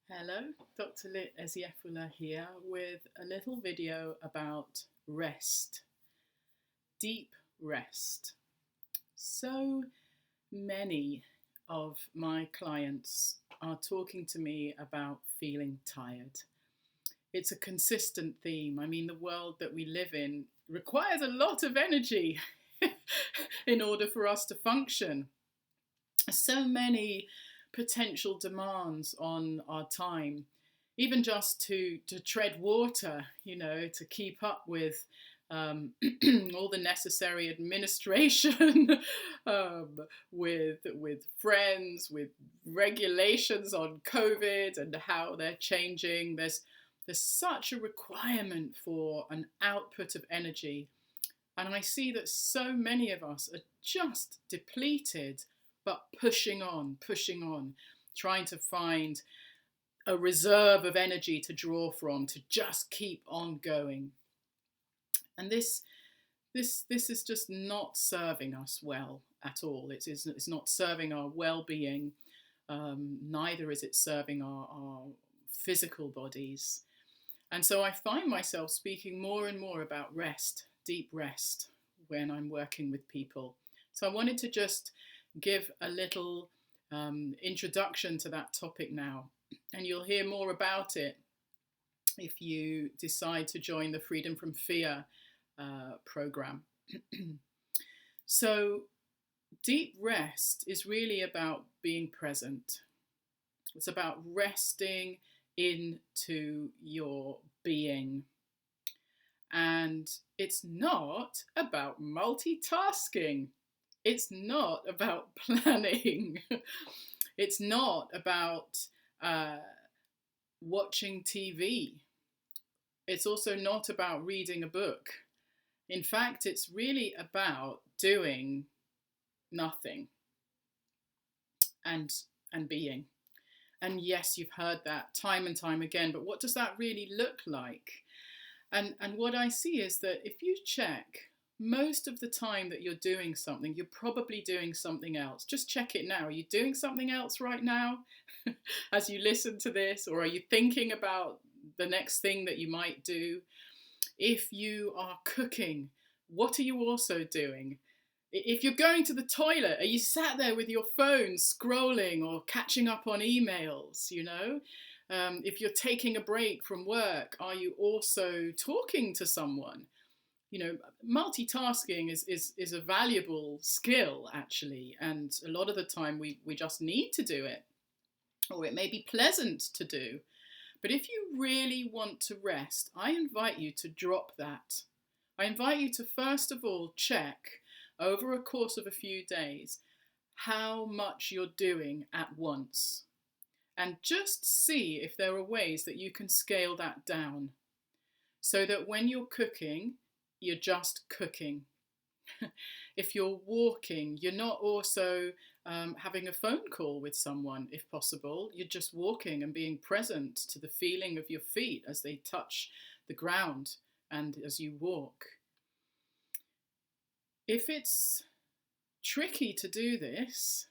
Hello, Dr. Lit Eziefula here with a little video about rest, deep rest. So many of my clients are talking to me about feeling tired. It's a consistent theme. I mean, the world that we live in requires a lot of energy in order for us to function. So many potential demands on our time, even just to tread water, to keep up with all the necessary administration, with friends, with regulations on COVID and how they're changing. There's such a requirement for an output of energy, and I see that so many of us are just depleted, but pushing on, trying to find a reserve of energy to draw from to just keep on going. And this is just not serving us well at all. It's not serving our well-being. Neither is it serving our physical bodies. And so I find myself speaking more and more about rest, deep rest, when I'm working with people. So I wanted to just give a little introduction to that topic now, and you'll hear more about it if you decide to join the Freedom from Fear program. So deep rest is really about being present. It's about resting into your being. And it's not about multitasking. It's not about planning. It's not about watching TV. It's also not about reading a book. In fact, it's really about doing nothing and being. And yes, you've heard that time and time again, but what does that really look like? And what I see is that if you check most of the time that you're doing something, you're probably doing something else. Just check it now. Are you doing something else right now as you listen to this? Or are you thinking about the next thing that you might do? If you are cooking, what are you also doing? If you're going to the toilet, are you sat there with your phone scrolling or catching up on emails, If you're taking a break from work, are you also talking to someone? Multitasking is a valuable skill, actually, and a lot of the time we just need to do it, or it may be pleasant to do. But if you really want to rest, I invite you to drop that. I invite you to first of all check over a course of a few days how much you're doing at once, and just see if there are ways that you can scale that down so that when you're cooking, you're just cooking. If you're walking, you're not also having a phone call with someone, if possible. You're just walking and being present to the feeling of your feet as they touch the ground and as you walk. If it's tricky to do this,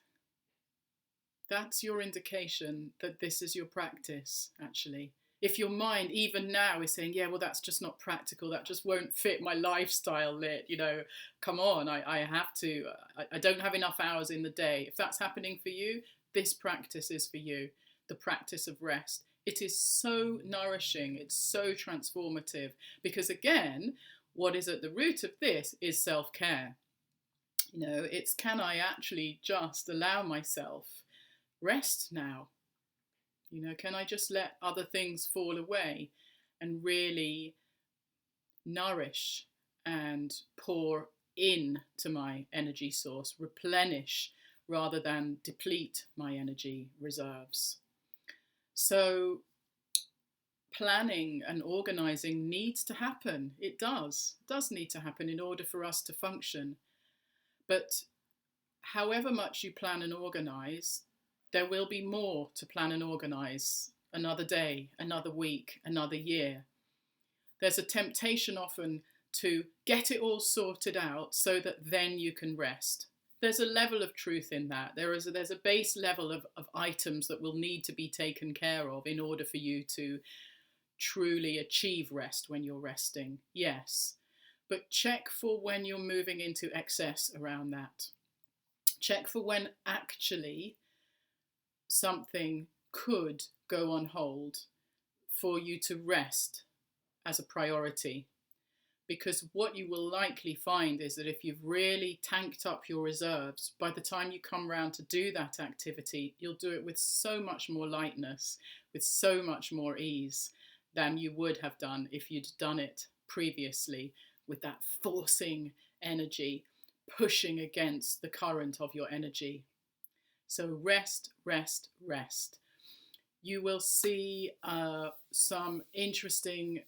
that's your indication that this is your practice, actually. If your mind even now is saying, yeah, well, that's just not practical, that just won't fit my lifestyle, Lit, come on, I have to, I don't have enough hours in the day. If that's happening for you, this practice is for you, the practice of rest. It is so nourishing, it's so transformative, because again, what is at the root of this is self-care. It's, can I actually just allow myself rest now? Can I just let other things fall away and really nourish and pour in to my energy source, replenish rather than deplete my energy reserves? So planning and organizing needs to happen. It does need to happen in order for us to function. But however much you plan and organize, there will be more to plan and organize another day, another week, another year. There's a temptation often to get it all sorted out so that then you can rest. there's a level of truth in that. There's a base level of items that will need to be taken care of in order for you to truly achieve rest when you're resting. Yes. But check for when you're moving into excess around that. Check for when actually something could go on hold for you to rest as a priority. Because what you will likely find is that if you've really tanked up your reserves, by the time you come round to do that activity, you'll do it with so much more lightness, with so much more ease than you would have done if you'd done it previously with that forcing energy, pushing against the current of your energy. So rest, rest, rest. You will see some interesting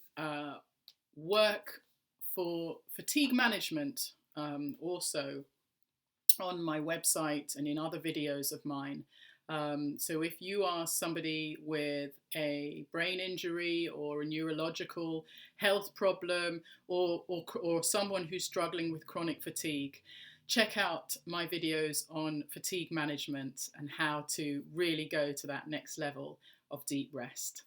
work for fatigue management also on my website and in other videos of mine. So if you are somebody with a brain injury or a neurological health problem, or someone who's struggling with chronic fatigue, check out my videos on fatigue management and how to really go to that next level of deep rest.